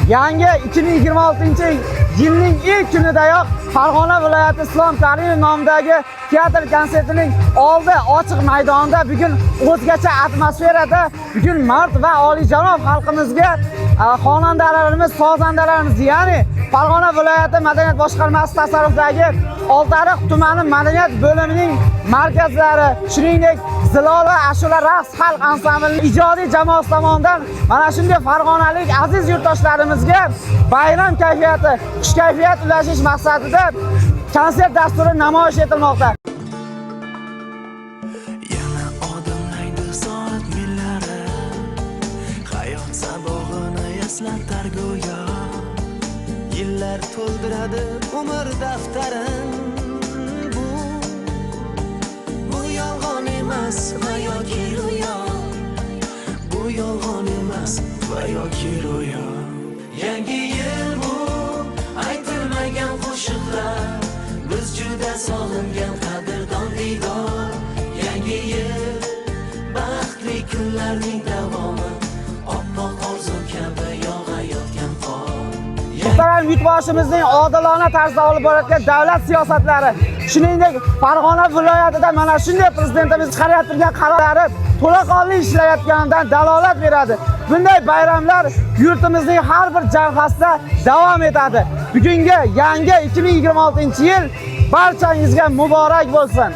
Yangi 2026-yilning ilk kunidayoq Farg'ona viloyati Islom Karimov nomidagi teatr konsertining oldi ochiq maydonida bugun o'zgacha atmosferada bugun mard va oliyjanob xalqimizga xonandalarimiz, sozandalarimiz, ya'ni Farg'ona viloyati madaniyat boshqarmasi tasarrufidagi Oltiariq tumani madaniyat bo'limining markazlari, shuningdek Zilol va ashula raqs xalq ansamblining ijodiy jamoasi tomonidan mana shunday farg'onalik aziz yurtdoshlarimizga bayram kayfiyati, xush kayfiyat ulashish maqsadida konsert dasturi namoyish etilmoqda. Yana odimlaydi soat millari, hayot sabog'ini eslatar go'yo. Yillar to'ldiradi umr daftarin. Bu yolg'on emas va yoki ro'yo. Bu yolg'on emas va yoki ro'yo. Yangi yil bu aytilmagan qo'shiqlar, biz juda sog'ingan qadrdon diydor. Yangi yil baxtli kunlarning davomi, oppoq orzu kabi yog'ayotgan qor. Muhtaram yurtboshimizning odilona tarzda olib borayotgan davlat siyosatlari, shuningdek Farg'ona viloyatida mana shunday prezidentimiz chiqarayotgan qarorlari to'laqonli ishlayotganidan dalolat beradi. Bunday bayramlar yurtimizning har bir jabhasida davom etadi. Bugungi yangi 2026-yil barchangizga muborak bo'lsin.